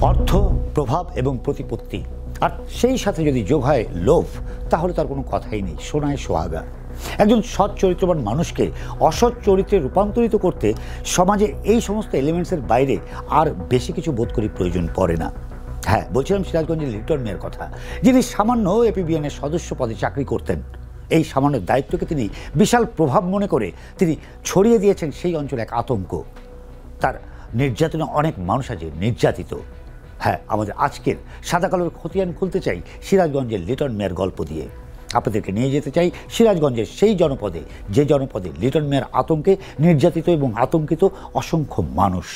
অর্থ, প্রভাব এবং প্রতিপত্তি, আর সেই সাথে যদি যোগ হয় লোভ, তাহলে তার কোনো কথাই নেই, সোনায় সোহাগা। একজন সৎ চরিত্রবান মানুষকে অসৎ চরিত্রে রূপান্তরিত করতে সমাজে এই সমস্ত এলিমেন্টসের বাইরে আর বেশি কিছু বোধ করি প্রয়োজন পড়ে না। হ্যাঁ, বলছিলাম সিরাজগঞ্জের লিটন মিয়ার কথা, যিনি সামান্য এপিবিএনের সদস্য পদে চাকরি করতেন। এই সামান্য দায়িত্বকে তিনি বিশাল প্রভাব মনে করে তিনি ছড়িয়ে দিয়েছেন সেই অঞ্চলে এক আতঙ্ক। তার নির্যাতনে অনেক মানুষ আছে নির্যাতিত। হ্যাঁ, আমাদের আজকের সাদা কালোর খতিয়ান খুলতে চাই সিরাজগঞ্জের লিটন মিয়ার গল্প দিয়ে। আপনাদেরকে নিয়ে যেতে চাই সিরাজগঞ্জের সেই জনপদে, যে জনপদে লিটন মিয়ার আতঙ্কে নির্যাতিত এবং আতঙ্কিত অসংখ্য মানুষ।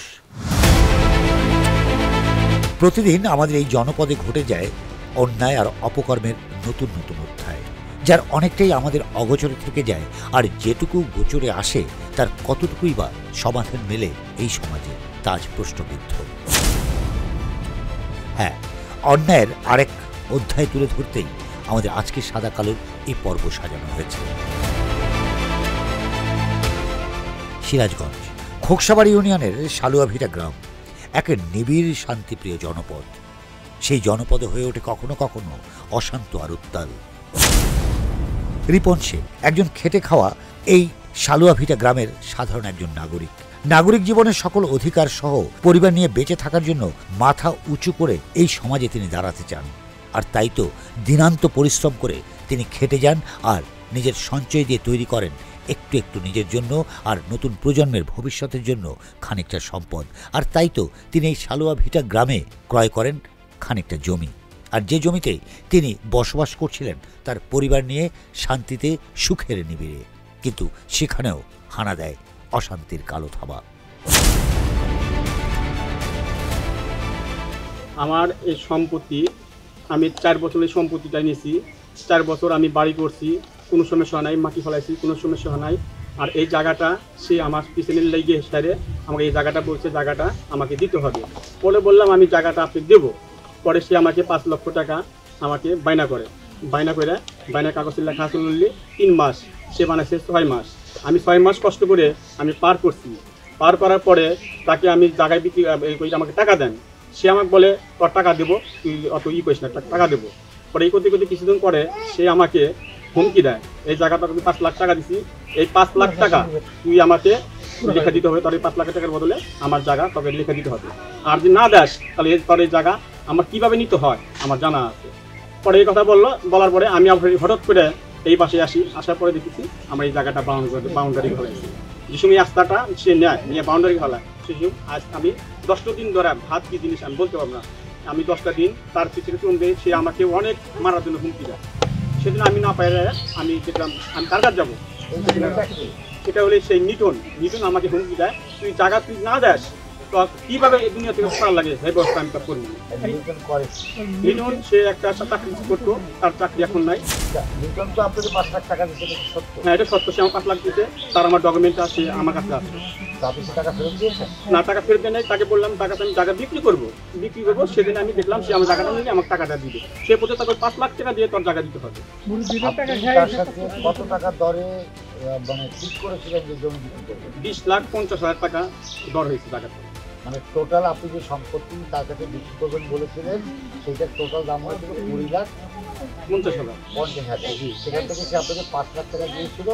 প্রতিদিন আমাদের এই জনপদে ঘটে যায় অন্যায় আর অপকর্মের নতুন নতুন অধ্যায়, যার অনেকটাই আমাদের অগোচরে থেকে যায়, আর যেটুকু গোচরে আসে তার কতটুকুই বা সমাধান মেলে এই সমাজে, তা আজ প্রশ্নবিদ্ধ। হ্যাঁ, অন্যায়ের আরেক অধ্যায় তুলে ধরতেই আমাদের আজকে সাদা কালোর এই পর্ব সাজানো হয়েছে। সিরাজগঞ্জ খোকসাবাড়ি ইউনিয়নের সালুয়াভিটা গ্রাম এক নিবিড় শান্তিপ্রিয় জনপদ। সেই জনপদে হয়ে ওঠে কখনো কখনো অশান্ত আর উত্তাল। রিপন শেখ একজন খেটে খাওয়া এই সালুয়াভিটা গ্রামের সাধারণ একজন নাগরিক জীবনের সকল অধিকার সহ পরিবার নিয়ে বেঁচে থাকার জন্য মাথা উঁচু করে এই সমাজে তিনি দাঁড়াতে চান। আর তাই তো দিনান্ত পরিশ্রম করে তিনি খেটে যান আর নিজের সঞ্চয় দিয়ে তৈরি করেন একটু একটু নিজের জন্য আর নতুন প্রজন্মের ভবিষ্যতের জন্য খানিকটা সম্পদ। আর তাই তো তিনি এই সালুয়াভিটা গ্রামে ক্রয় করেন খানিকটা জমি, আর যে জমিতে তিনি বসবাস করছিলেন তার পরিবার নিয়ে শান্তিতে সুখের নিবিড়ে। কিন্তু সেখানেও হানা দেয় অশান্তির কালো থাবা। আমার এই সম্পত্তি, আমি 4 বছর এই সম্পত্তিটা নিয়েছি। 4 বছর আমি বাড়ি করছি, কোনো সমস্যা নাই, মাটি ফলাইছি, কোনো সমস্যা নাই। আর এই জায়গাটা সে আমার পিছনের লেগে সাইডে আমাকে এই জায়গাটা বলছে, জায়গাটা আমাকে দিতে হবে। পরে বললাম আমি জায়গাটা আপনি দেবো। পরে সে আমাকে 5 লক্ষ টাকা আমাকে বায়না করে কাগজে লেখা আছে 3 মাস, সে বানাইছে 6 মাস। আমি 6 মাস কষ্ট করে আমি পার করছি। পার করার পরে তাকে আমি জায়গায় বিক্রি আমাকে টাকা দেন। সে আমাকে বলে তোর টাকা দেবো, তুই অত করিস না, টাকা দেবো। পরে এই করতে করতে কিছুদিন পরে সে আমাকে হুমকি দেয়, এই জায়গাটা আমি 5 লাখ টাকা দিছি, এই 5 লাখ টাকা তুই আমাকে লিখে দিতে হবে। তোর এই 5 লাখ টাকার বদলে আমার জায়গা তোকে লিখে দিতে হবে। আর যদি না দেস তাহলে তোর এই জায়গা আমার কীভাবে নিতে হয় আমার জানা আছে। পরে এই কথা বলার পরে আমি হঠাৎ করে এই পাশে আসার পরে দেখেছি আমার এই জায়গাটা বাউন্ডারি হয়েছে। যে সময় রাস্তাটা সে নিয়ে বাউন্ডারি হলায়, সেই সময় আজ আমি 10টা দিন ধরে ভাত কি জিনিস আমি বলতে পারবো না। আমি 10টা দিন তার পিছনে চলবে, সে আমাকে অনেক মারার জন্য হুমকি দেয়। সেদিন আমি না পাইলে আমি দেখলাম আমি কার কাছে যাবো। সেটা হলে সেই নিটন আমাকে হুমকি দেয়, তুই জায়গা তুই না দেস তো কীভাবে এই দুনিয়া থেকে খারাপ লাগে সেই ব্যবস্থা আমি তার করবো। নিটন সে একটা চাকরি করতো, তার চাকরি এখন নাই। হ্যাঁ, এটা সত্য, সে আমার 5 লাখ দিতে, তার আমার ডকুমেন্ট আছে আমার কাছে আছে। না, টাকা ফেরত দেয় নাই। তাকে বললাম টাকাটা আমি জায়গা বিক্রি করবো। সেদিন আমি দেখলাম সে আমার জায়গাটা নিয়ে আমার টাকাটা দিবে। সে বলতে তাকে 5 লাখ টাকা দিয়ে তোর জায়গা দিতে হবে। কত টাকা দরে মানে ঠিক করেছিলেন যে জমি বিক্রি করবেন? 20,50,000 টাকা দর হয়েছে জায়গাটা। মানে টোটাল আপনি যে সম্পত্তি তার কাছে বিক্রি করবেন বলেছিলেন, সেইটার টোটাল দাম হয়েছিল 20,50,000। সেখান থেকে সে আপনাকে 5 লাখ টাকা দিয়েছিল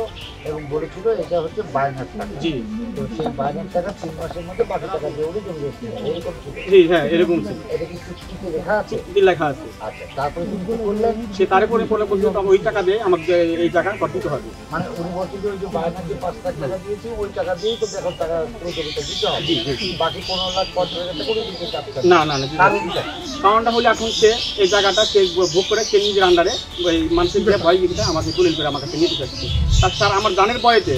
এবং বলেছিল এটা হচ্ছে বায়নার টাকা। জি, তো সেই বায়নার টাকা 3 মাসের মধ্যে বাকি টাকা দিয়ে ওরে জমি দিয়েছিল, এরকম ছিল? জি হ্যাঁ, এরকম ছিল। এটা কি চুক্তিতে লেখা আছে? চুক্তিতে লেখা আছে। আচ্ছা, তারপরে কিন্তু বললেন সে তারপরে বলছে ওই টাকা দিয়ে আমাকে এই জায়গা দিতে হবে। মানে উনি বলছেন যে ওই যে বায়নার যে 5 লাখ টাকা দিয়েছি ওই টাকা দিয়েই তো এখন টাকা পুরো জমিটা দিতে হবে, বাকি 15,50,000 টাকা করে দিতে চাচ্ছেন? না, কারণটা হলে এখন সে এই জায়গাটা সে ভোগ করে সে নিজের আন্ডারে ওই মানুষের ভয় দিতে আমাকে দলিল করে আমার কাছে নিতে চাচ্ছি। তার আমার দানের বয়েতে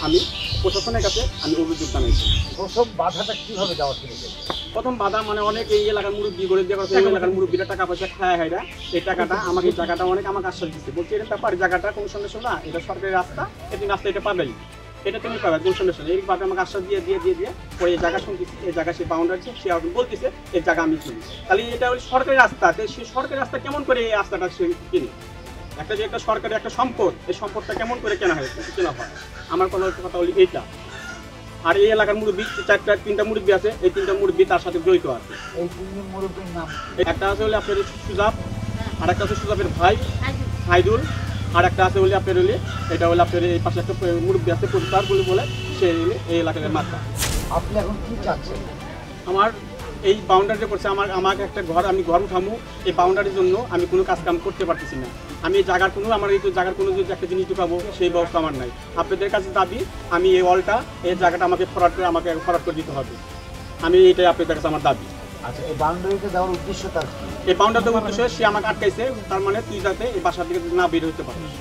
আমি প্রশাসনের কাছে আমি অভিযোগ জানাইছি। প্রথম বাধাটা কীভাবে দেওয়া শুরু করছে? প্রথম বাধা মানে অনেক এই এলাকার মুরব্বী করে দিয়ে এই এলাকার মুরব্বীরা টাকা পয়সা খায় হাইরা এই টাকাটা আমাকে জায়গাটা অনেক আমাকে আশ্বাস দিচ্ছে, বলছি এটা ব্যাপার জায়গাটা কোনো সমস্যা না, এটা সরকারি রাস্তা, এটি রাস্তা এটা পাবেই, এটা তুমি পাবে কোনো সমস্যা নেই। এইভাবে আমাকে আশ্বাস দিয়ে পরে এই জায়গা শুনতেছি, এই জায়গা সে বাউন্ডারি আছে, সে বলতেছে এই জায়গা আমি শুনি। তাহলে এটা হল সরকারি রাস্তা, সে সরকারি রাস্তা কেমন করে এই রাস্তাটা সে কিনে? একটা যে একটা সরকারি একটা সম্পদ, এই সম্পদটা কেমন করে কেনা হয়? আমার কথা হলো এইটা। আর এই এলাকার মুরব্বী তিনটা মুরব্বী আছে, এই তিনটা মুরব্বী তার সাথে জড়িত আছে। এই তিনজন মুরব্বীর নাম একটা আছে হলে আপনার সুজাব, আর একটা আছে সুজাবের ভাই হাইদুল, আর একটা আছে হলে আপনার হলে এটা হলে আপনার এই পাশে একটা মুরব্বী আছে প্রতিবার বলে সে এই এলাকার মাত্রা। আপনি এখন কি চাচ্ছেন? আমার এই বাউন্ডারি করছে, আমাকে একটা আমি ঘর উঠামো, এই বাউন্ডারির জন্য আমি কোনো কাজ কাম করতে পারতেছি না। আমি এই জায়গার কোনো যদি একটা জিনিস ঢুকাবো সেই ব্যবস্থা আমার নাই। আপনাদের কাছে দাবি আমি এই ওয়ালটা এই জায়গাটা আমাকে ফরওয়ার্ড করে দিতে হবে। আমি এটাই আপনাদের কাছে আমার দাবি। আচ্ছা, এই বাউন্ডারিতে দেওয়ার উদ্দেশ্য তার কি? এই বাউন্ডারিতে উদ্দেশ্য সে আমাকে আটকাইছে, তার মানে তুই যাতে এই বাসার দিকে না বের হতে পারিস,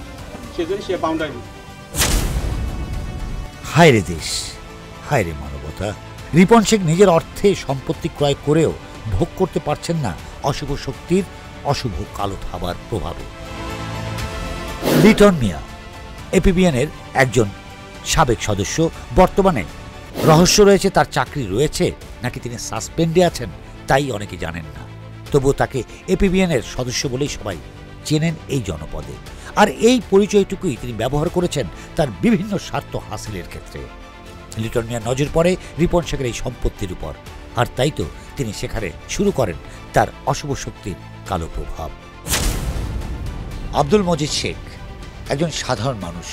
সেই জন্য সে বাউন্ডারি। হায় রে দেশ, হায় রে মানবতা। রিপন শেখ নিজের অর্থে সম্পত্তি ক্রয় করেও ভোগ করতে পারছেন না অশুভ শক্তির অশুভ কালো থাবার প্রভাবে। লিটন মিয়া এপিবিএনের একজন সাবেক সদস্য, বর্তমানে রহস্য রয়েছে তার চাকরি রয়েছে নাকি তিনি সাসপেন্ডে আছেন তাই অনেকে জানেন না। তবুও তাকে এপিবিএনের সদস্য বলেই সবাই চেনেন এই জনপদে। আর এই পরিচয়টুকুই তিনি ব্যবহার করেছেন তার বিভিন্ন স্বার্থ হাসিলের ক্ষেত্রে। লিটন মিয়া নজর পড়ে রিপন শেখের এই সম্পত্তির উপর, আর তাই তো তিনি সেখানে শুরু করেন তার অশুভ শক্তির কালো প্রভাব। আব্দুল মজিদ শেখ একজন সাধারণ মানুষ।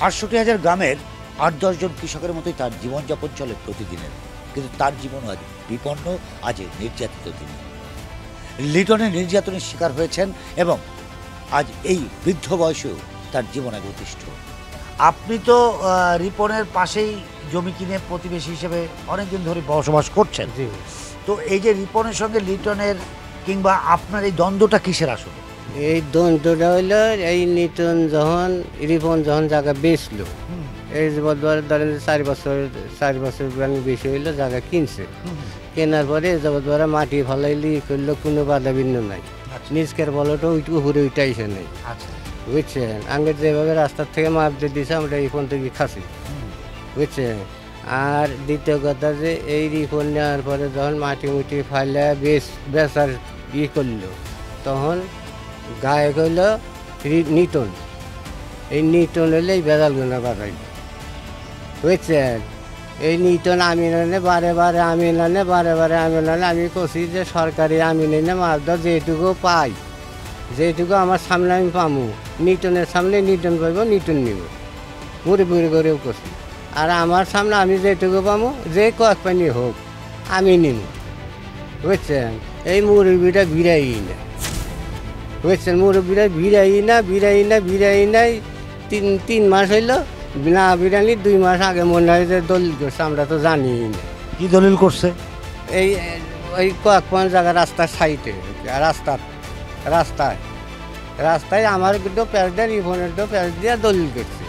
৬৮,০০০ গ্রামের ৮-১০ জন কৃষকের মতোই তার জীবনযাপন চলে প্রতিদিনের, কিন্তু তার জীবন আজ বিপন্ন, আজ নির্যাতিত তিনি। লিটনের নির্যাতনের শিকার হয়েছেন এবং আজ এই বৃদ্ধ বয়সেও তার জীবন আজ অতিষ্ঠ। আপনি তো রিপনের পাশেই জমি কিনে প্রতিবেশী হিসেবে অনেকদিন ধরে বসবাস করছেন। তো এই যে রিপনের সঙ্গে লিটনের কিংবা আপনার এই দ্বন্দ্বটা কিসের আসলে? এই দ্বন্দ্বটা হইলো এই নিটন রিপন যখন জায়গা বেচলো, এই যে ধরেন 4 বছর বেশি হইলো জায়গা কিনছে। কেনার পরে জবরদরা মাটি ফলাইলি করলো, কোনো বাধা বিঘ্ন নাই। নিজকের বলটা উপরে উঠাইছে নাই, বুঝছেন? আগের যেভাবে রাস্তার থেকে মাপ দিয়ে দিছে আমরা এই ফোন থেকে খাসি, বুঝছেন? আর দ্বিতীয় কথা যে এই রিপন নেওয়ার পরে যখন মাটি ফাইলে বেচার করলো, তখন গায়ে হইল নিটন। এই নিটন হইলে এই বেজাল গুণা বাড়াইল, বুঝছেন? এই নিটন আমি নানে বারে বারে আমি কছি যে সরকারি আমি না মাছ ধর যেটুকু পাই, যেটুকু আমার সামনে আমি পামু, নিটনের সামনে নিটন পাইব, নিটন নিব, মুড়ি করেও কছি। আর আমার সামনে আমি যেটুকু পামু, যে কয়েক পানি হোক আমি নিব, বুঝছেন? এই মুরগিটা বিরাই না, বুঝছেন? মুরগিটা বিরাই নাই। 3 মাস হইল না বিরানি, 2 মাস আগে মনে হয় যে দলিল করছে, আমরা তো জানি না। কি দলিল করছে? এই ওই কয়েক পাঁচ জায়গা রাস্তার সাইডে, রাস্তায় আমার কিন্তু প্যাঁচ দিয়ে রিফোনের তো প্যাঁচ দিয়ে দলিল করছে।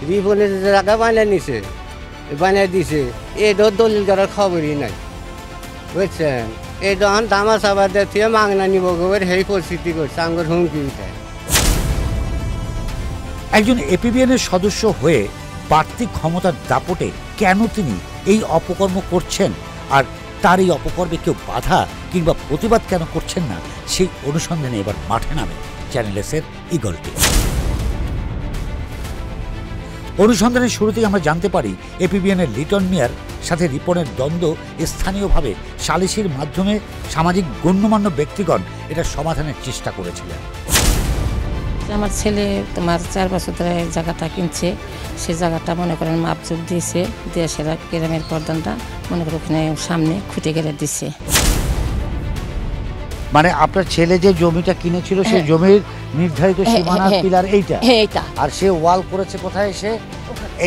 রিফোনের যে জায়গা বানিয়ে দিছে, এটাও দলিল করার খবরই নাই, বুঝছেন? এই যখন দামা চাবার দিয়ে মাংনা নিব গোবর সেই পরিস্থিতি করছে, আমার হুমকি উঠায়। একজন এপিবিএনের সদস্য হয়ে বাড়তি ক্ষমতার দাপটে কেন তিনি এই অপকর্ম করছেন, আর তার এই অপকর্মে কেউ বাধা কিংবা প্রতিবাদ কেন করছেন না, সেই অনুসন্ধানে এবার মাঠে নামে চ্যানেল এসের ঈগল টিম। অনুসন্ধানের শুরুতেই আমরা জানতে পারি এপিবিএনের লিটন মিয়ার সাথে রিপনের দ্বন্দ্ব স্থানীয়ভাবে সালিসির মাধ্যমে সামাজিক গণ্যমান্য ব্যক্তিগণ এটা সমাধানের চেষ্টা করেছিলেন। আমার ছেলে তোমার 4 বছর ধরে জায়গাটা কিনছে, সে জায়গাটা মনে করেন মাপচুপ দিয়েছে, দিয়ে সেরা গ্রামের প্রধানটা মনে করেন ওখানে সামনে খুঁটে গেড়ে দিচ্ছে। মানে আপনার ছেলে যে জমিটা কিনেছিল সেই জমির নির্ধারিত সীমানা পিলার এইটা, আর সে ওয়াল করেছে কোথায়? সে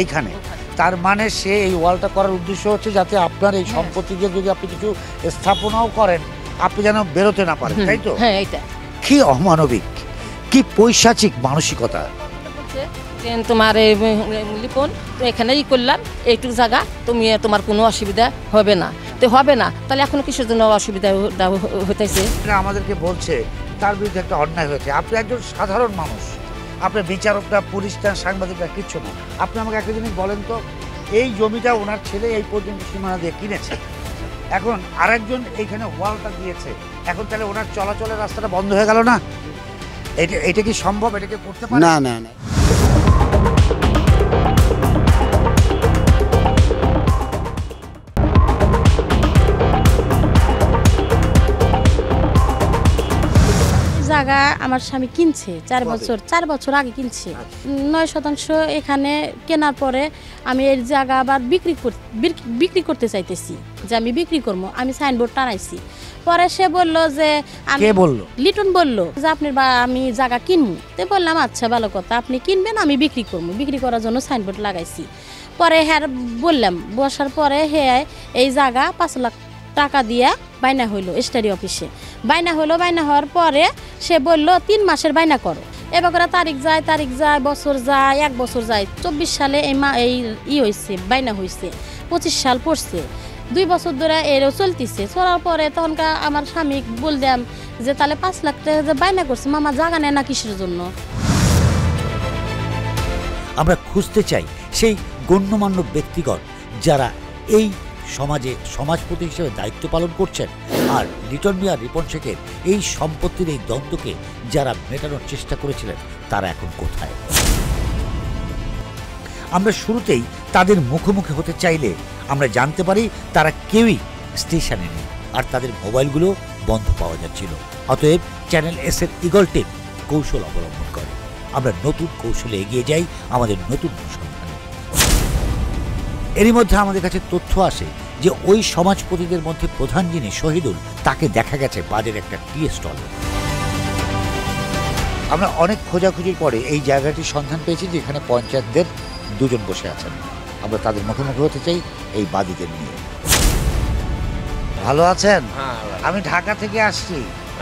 এইখানে। তার মানে সে এই ওয়ালটা করার উদ্দেশ্য হচ্ছে যাতে আপনার এই সম্পত্তিকে যদি আপনি কিছু স্থাপনাও করেন আপনি যেন বেরোতে না পারেন, তাই তো? হ্যাঁ, এইটা কি অমানবিক, কি পৈশাচিক মানসিকতা। তোমার লিপন তো এখানেই করলাম, এইটুকু জায়গা তুমি তোমার কোনো অসুবিধা হবে না, তো হবে না তাহলে এখন কিসের জন্য অসুবিধা হতেছে? আমাদেরকে বলছে তার বিরুদ্ধে একটা অন্যায় হয়েছে। আপনি একজন সাধারণ মানুষ, আপনার বিচারকরা, পুলিশরা, সাংবাদিকরা কিচ্ছু না। আপনি আমাকে একটা জিনিস বলেন তো, এই জমিটা ওনার ছেলে এই পর্যন্ত সীমানা দিয়ে কিনেছে, এখন আরেকজন এইখানে ওয়ালটা দিয়েছে, এখন তাহলে ওনার চলাচলের রাস্তাটা বন্ধ হয়ে গেল না? এটা কি সম্ভব? এটাকে করতে পারে? না। জায়গা আমার স্বামী কিনছে 4 বছর আগে কিনছে। 9% এখানে কেনার পরে আমি এই জায়গা আবার বিক্রি করতে চাইতেছি, যে আমি বিক্রি করবো। আমি সাইনবোর্ড টানাইছি। পরে সে বলল যে কে বলল? লিটন বলল যে আপনার বা আমি জায়গা কিনবো। তো বললাম আচ্ছা ভালো কথা, আপনি কিনবেন, আমি বিক্রি করবো। বিক্রি করার জন্য সাইনবোর্ড লাগাইছি। পরে হ্যাঁ বললাম, বসার পরে হ্যাঁ এই জায়গা 5 লাখ টাকা দিয়া বাইনা হইলো স্টাডি অফিসে। বাইনা হওয়ার পরে সে বলল 3 মাসের বাইনা করো। এবার করে তারিখ যায়, বছর যায়, 1 বছর যায়। 24 সালে এই হয়েছে, বাইনা হয়েছে। 25 সাল পড়ছে, 2 বছর ধরে এরও চলতেছে। চলার পরে তখনকার আমার স্বামী বললাম যে তাহলে 5 লাখ টাকা যে বাইনা করছে, মামা জায়গা নেয় না কিসের জন্য? আমরা খুঁজতে চাই সেই গণ্যমান্য ব্যক্তিগণ যারা এই সমাজে সমাজপতি হিসেবে দায়িত্ব পালন করছেন, আর লিটন মিয়া রিপন শেখের এই সম্পত্তির এই দ্বন্দ্বকে যারা মেটানোর চেষ্টা করেছিলেন তারা এখন কোথায়? আমরা শুরুতেই তাদের মুখোমুখি হতে চাইলে আমরা জানতে পারি তারা কেউই স্টেশনে নেই, আর তাদের মোবাইলগুলো বন্ধ পাওয়া যাচ্ছিল। অতএব চ্যানেল এস এর ঈগল টিম কৌশল অবলম্বন করে। আমরা নতুন কৌশলে এগিয়ে যাই আমাদের নতুন অনুসন্ধানে। এরই মধ্যে আমাদের কাছে তথ্য আসে যে ওই সমাজপতিদের মধ্যে প্রধান যিনি শহীদুল, তাকে দেখা গেছে বাজারে একটা টি স্টলে। আমরা অনেক খোঁজাখুঁজির পরে এই জায়গাটির সন্ধান পেয়েছি যেখানে পঞ্চায়েতদের 2 জন বসে আছেন। আমরা তাদের মুখোমুখি হতে চাই এই বাদীদের নিয়ে। ভালো আছেন? আমি ঢাকা থেকে আসছি।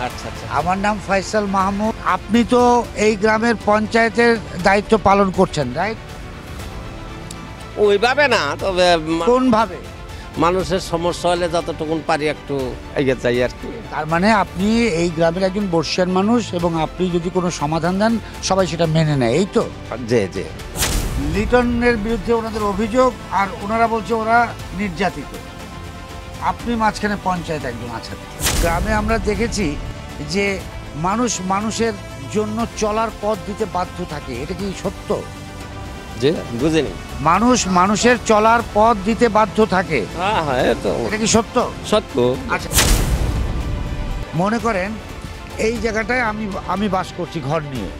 আচ্ছা আচ্ছা। আমার নাম ফয়সাল মাহমুদ। আপনি তো এই গ্রামের পঞ্চায়েতের দায়িত্ব পালন করছেন, রাইট? ওইভাবে না, তবে কোন ভাবে? মানুষের সমস্যা হলে যতটুকুন পারি একটু এগিয়ে যাই আর কি। তার মানে আপনি এই গ্রামের একজন বর্ষিয়ান মানুষ, এবং আপনি যদি কোনো সমাধান দেন সবাই সেটা মেনে নেয়, এই তো? জি জি। লিটনের বিরুদ্ধে ওনাদের অভিযোগ, আর ওনারা বলছে ওরা নির্যাতিত। আপনি মাঝখানে পঞ্চায়েত একজন আছেন। গ্রামে আমরা দেখেছি যে মানুষ মানুষের জন্য চলার পথ দিতে বাধ্য থাকে, এটা কি সত্য? জি, বুঝিনি। মানুষ মানুষের চলার পথ দিতে বাধ্য থাকে, হ্যাঁ হ্যাঁ, তো এটা কি সত্য? সত্য। আচ্ছা, মনে করেন এই জায়গাটায় আমি বাস করছি ঘর নিয়ে।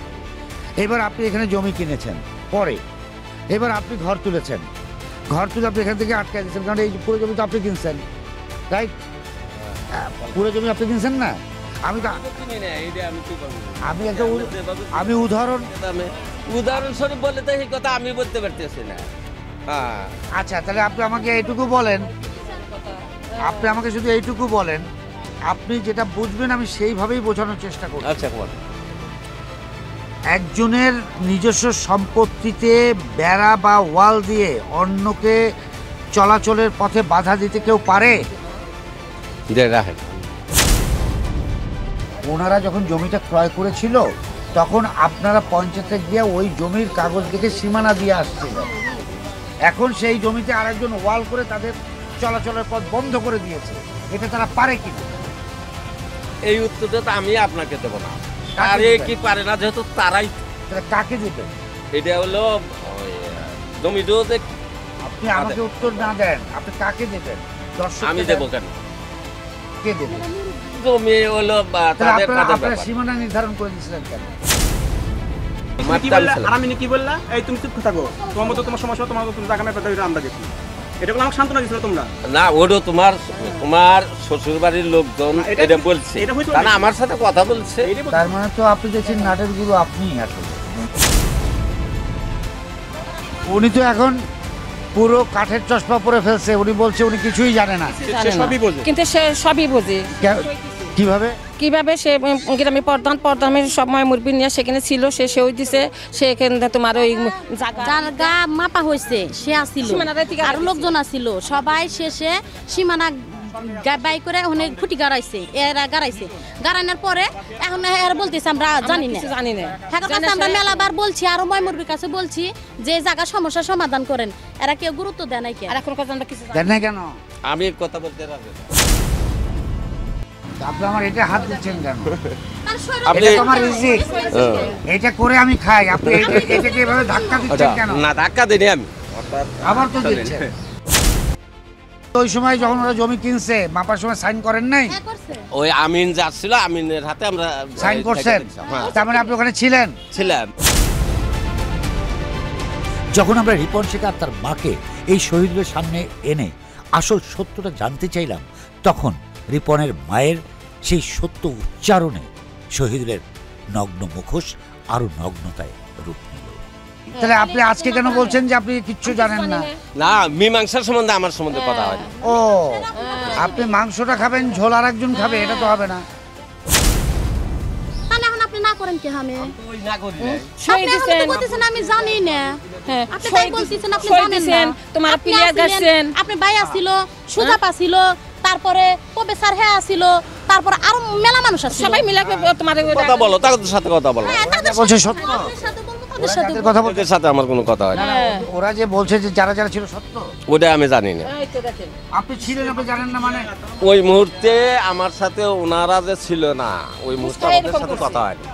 এবার আপনি এখানে জমি কিনেছেন, পরে এবার আপনি ঘর তুলেছেন। ঘর তুলে আপনি এখান থেকে আটকাই দিচ্ছেন, কারণ এই পুরো জমি তো আপনি কিনছেন, রাইট? পুরো জমি আপনি কিনছেন না? আমি উদাহরণস্বরূপ বলে তো এই কথা আমি বলতে পারতেছি না। আচ্ছা, তাহলে আপনি আমাকে এইটুকু বলেন, আপনি আমাকে শুধু এইটুকু বলেন, আপনি যেটা বুঝবেন আমি সেইভাবেই বোঝানোর চেষ্টা করব। আচ্ছা, বলেন। একজনের নিজস্ব সম্পত্তিতে বেড়া বা ওয়াল দিয়ে অন্যকে চলাচলের পথে বাধা দিতে কেউ পারে? রাখেন। ওনারা যখন জমিটা ক্রয় করেছিল তখন আপনারা পঞ্চায়েতে গিয়ে ওই জমির কাগজ দেখে সীমানা দিয়ে আসছিল। এখন সেই জমিতে আরেকজন ওয়াল করে তাদের চলাচলের পথ বন্ধ করে দিয়েছে, এটা তারা পারে কি? এই উত্তরটা তো আমি আপনাকে দেবো না। আরে কি পারে না, যেহেতু তারাই। কাকে দেবেন? এটা হলো জমিটা। আপনি আমাকে উত্তর না দেন, আপনি কাকে দেবেন? দর্শক আমি দেবো কেন? কে দেবে? জমি হলো তাদের আপনারা সীমানা নির্ধারণ করে দিয়েছিলেন কেন? আমি কি বললা? এই তুমি চুপ থাকো, তোমার মতো তোমার সমস্যা, তোমার মতো জায়গা নেই, আমরা গেছি। এটা বলে আমাকে সান্ত্বনা দিয়েছিল তোমরা? না, ওটা তোমার শ্বশুর বাড়ির লোকজন এটা বলছে, কারণ আমার সাথে কথা বলছে। তার মানে তো আপনি দেখছেন নাটের গুরু আপনি। আসলে উনি তো এখন পুরো কাঠের চশমা পরে ফেলছে। উনি বলছে উনি কিছুই জানে না, কিন্তু সে সবই বোঝে। কিভাবে সে গ্রামে প্রধানের সময় মুরব্বী নিয়ে সেখানে ছিল, সেও দিছে। সেখানে তোমার ওই জায়গা মাপা হয়েছে, সে আসছিল আর লোকজন আসছিল, সবাই শেষে সীমানা বাই করে অনেক খুঁটি গাড়াইছে। এরা গাড়ানোর পরে এখন এরা বলতেছে আমরা জানি না। আমরা মেলাবার বলছি, আরো ময়মুরবির কাছে বলছি যে জায়গা সমস্যার সমাধান করেন, এরা কেউ গুরুত্ব দেয় নাই। এখন আমরা কিছু দেন না কেন? আমি কথা বলতে রাজি। আপনি আমার এটা হাত দিচ্ছেন কেন? এটা তো আমার রিজিক, এটা করে আমি খাই। আপনি এটাকে এভাবে ধাক্কা দিচ্ছেন কেন? না, ধাক্কা দিইনি আমি। আবার তো দিচ্ছেন। ওই সময় যখন ওরা জমি কিনছে মাপার সময় সাইন করেন নাই? হ্যাঁ করছে। ওই আমিন যাচ্ছিল, আমিনের হাতে আমরা সাইন করছেন? হ্যাঁ, তার মানে আপনি ওখানে ছিলেন? ছিলাম। যখন আমরা রিপন শেখ আর তার মাকে এই শহীদদের সামনে এনে আসল সত্যটা জানতে চাইলাম, তখন রিপনের মায়ের সেই সত্য উচ্চারণে শহীদদের নগ্ন মুখোশ আরো নগ্নতায় রূপ নিল। তাহলে আপনি আজকে কেন বলছেন যে আপনি কিচ্ছু জানেন না? না, মীমাংসার সম্বন্ধে আমার সম্বন্ধে কথা হয় না। ও, আপনি মাংসটা খাবেন, ঝোল আর একজন খাবে, এটা তো হবে না। তাহলে এখন আপনি না করেন কি আমি? ওই না করি সই আপনি এখন দিছেন, তো বলতেছেন আমি জানি না। হ্যাঁ, আপনি সই তাই বলতেছেন আপনি সই জানেন না। দিছেন, তোমার আপনি প্লেয়ার আসিলেন, গাছেন। আপনি ভাই আসিল, সুজাপা ছিল, তারপরে প্রফেসর হ্যাঁ আসিল, তারপর আরো মেলা মানুষ আছে। সবাই মিলে তোমার কথা বলো, তাদের সাথে কথা বলো। বলছে সত্য? আপনার সাথে বলবো, তাদের ওরা সাথে যাদের বলবো। কথা বলছে, ওদের সাথে আমার কোনো কথা হয় না। ওরা যে বলছে যে যারা যারা ছিল সত্য, ওটা আমি জানি না। আপনি ছিলেন, আপনি জানেন না মানে? ওই মুহূর্তে আমার সাথে ওনারা যে ছিল না, ওই মুহূর্তে আমাদের সাথে কথা হয়নি।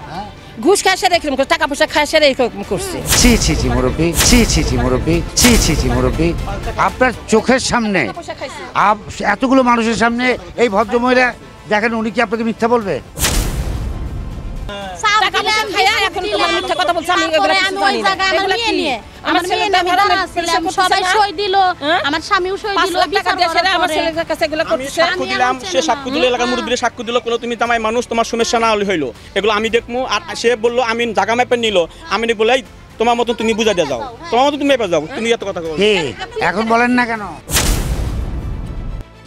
ঘুষ খায় সেরে এরকম করছে, টাকা পয়সা খায় সেরে এরকম করছে। ছি ছি ছি মুরব্বী, ছি ছি ছি মুরব্বী, ছি ছি ছি মুরব্বী, আপনার চোখের সামনে পয়সা খাইছে। এতগুলো মানুষের সামনে এই ভদ্রমহিলা দেখেন, উনি কি আপনাকে মিথ্যা বলবে? চাপ টাকা দিলাম, পয়সা খাইয়া বিস্কুট এখন দিলাম, তোমার মিথ্যা কথা বলছে, আমি তারপরে এগুলা আমি কিছু ওই জানি না। জায়গায় আমার এগুলা মেয়ে কি? নিয়ে, আমার আমার ছেলে মেয়ে নিয়ে আমি ধরেন দাঁড়াচ্ছিলাম, চিকিৎসা সবাই করতেছে না। সই দিল, হ্যাঁ? আমার স্বামীও সই 5 দিল, লাখ টাকা বিচার দিয়ে সেরে করার আমার পরে। ছেলের কাছে এগুলো আমি করতেছে। সাক্ষ্য দিলাম, সে সাক্ষ্য দিলে এলাকার মুরব্বীরা সাক্ষ্য দিল, কোনো তুমি তামাই মানুষ, তোমার সমস্যা না হইলো, এগুলো আমি দেখবো। আর সে বললো আমি জায়গা ম্যাপে নিল, আমি বলে এই, তোমার মতন তুমি বুঝা দিয়ে যাও, তোমার মতন তুমি মেপে যাও, তুমি এত কথা বলো। কে এখন বলেন না কেন?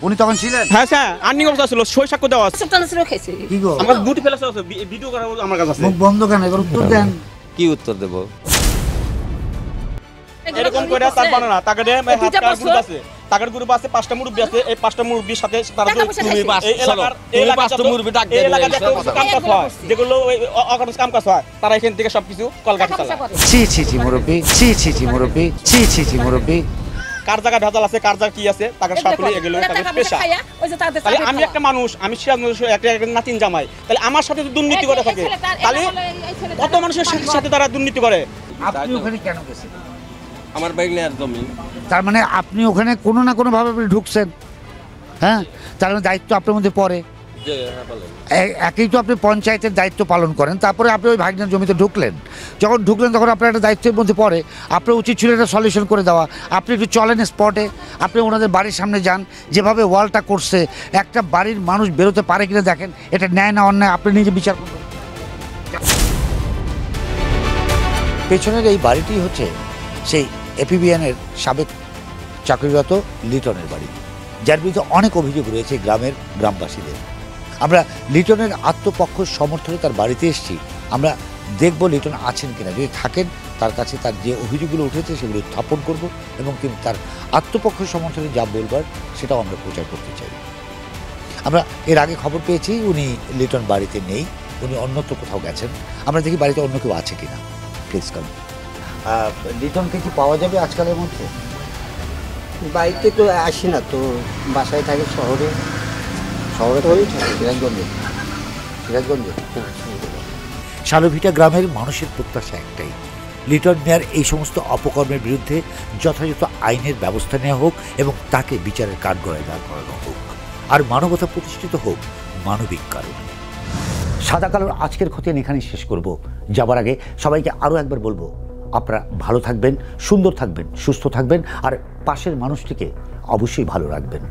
উনি তখন ছিলেন? হ্যাঁ স্যার, আর্নিং অবস্থা ছিল, সই সাক্ষ্য দেওয়া আছে। সুলতান ছেলেও খাইছে। কি গো, আমার বুটি ফেলাছে আছে, ভিডিও করা আমার কাছে আছে। মুখ বন্ধ কেন? এবার উত্তর দেন। কি উত্তর দেবো? এরকম করে তার বানানা তাকে দে এই দুইটা হাত গ্রুপ বছর- আছে, তাদের গ্রুপ আছে 5টা মুরব্বি আছে, এই 5টা মুরব্বির সাথে তারা টাকা পয়সা তুমি খাইছে। পাঁচ এই এলাকার চলো, তুমি পাঁচটা মুরব্বি ডাক দিয়ে এলাকার দিলে যে কথা কাম বলো। কাজ হয়, যেগুলো অকারণ কাম কাজ হয়, তারা এখান থেকে সবকিছু কলকাতা টাকা পয়সা চালায়। করে। ছি ছি ছি মুরব্বী, ছি ছি ছি মুরব্বী, ছি ছি ছি মুরব্বী। কার জায়গা ভেজাল আছে, কার জায়গা কি আছে, তাকে সকলে এগুলো ওরা তাদের টাকা পেশা। পয়সা খাইয়া, ওই যে তাদের তাহলে চাকরি আমি খাওয়া। একটা মানুষ, আমি সিরাজগঞ্জ একটা নাতিন জামাই, তাহলে আমার সাথে যদি দুর্নীতি করে থাকে, তাহলে কত মানুষের সাথে তারা দুর্নীতি করে। আপনি ওখানে কেন গেছেন? আমার বাইকনের জমি। তার মানে আপনি ওখানে কোনো না কোনো ভাবে আপনি ঢুকছেন, হ্যাঁ? তার মানে দায়িত্ব আপনার মধ্যে পড়ে। যে হ্যাঁ, বলেন। একই তো আপনি পঞ্চায়েতের দায়িত্ব পালন করেন, তারপরে আপনি ওই ভাগনার জমিতে ঢুকলেন। যখন ঢুকলেন তখন আপনার একটা দায়িত্বের মধ্যে পড়ে, আপনার উচিত ছিল এটা সলিউশন করে দেওয়া। আপনি একটু চলেন স্পটে, আপনি ওনাদের বাড়ির সামনে যান, যেভাবে ওয়ালটা করছে, একটা বাড়ির মানুষ বেরোতে পারে কিনা দেখেন, এটা ন্যায় না অন্যায় আপনি নিজে বিচার করুন। পেছনের এই বাড়িটি হচ্ছে সেই এপিবিএনের সাবেক চাকরিরত লিটনের বাড়ি, যার বিরুদ্ধে অনেক অভিযোগ রয়েছে গ্রামবাসীদের। আমরা লিটনের আত্মপক্ষ সমর্থনে তার বাড়িতে এসেছি। আমরা দেখব লিটন আছেন কিনা, যদি থাকেন তার কাছে তার যে অভিযোগগুলো উঠেছে সেগুলো উত্থাপন করব এবং তিনি তার আত্মপক্ষ সমর্থনে যা বলবার সেটাও আমরা প্রচার করতে চাই। আমরা এর আগে খবর পেয়েছি উনি লিটন বাড়িতে নেই, উনি অন্যত্র কোথাও গেছেন। আমরা দেখি বাড়িতে অন্য কেউ আছে কিনা। Please come. লিটনকে কি পাওয়া যাবে আজকালের মধ্যে? বাড়িতে তো আসি না তো, বাসায় থাকি শহরে। শহরে তো সিরাজগঞ্জে। শালভিটা গ্রামের মানুষের প্রত্যাশা একটাই, লিটন মিয়ার এই সমস্ত অপকর্মের বিরুদ্ধে যথাযথ আইনের ব্যবস্থা নেওয়া হোক এবং তাকে বিচারের কাঠগড়ায় দাঁড় করানো হোক, আর মানবতা প্রতিষ্ঠিত হোক মানবিক কারণে। সাদা কালোর আজকের খতিয়ান এখানেই শেষ করব। যাবার আগে সবাইকে আরও একবার বলবো, আপনারা ভালো থাকবেন, সুন্দর থাকবেন, সুস্থ থাকবেন, আর পাশের মানুষটিকে অবশ্যই ভালো রাখবেন।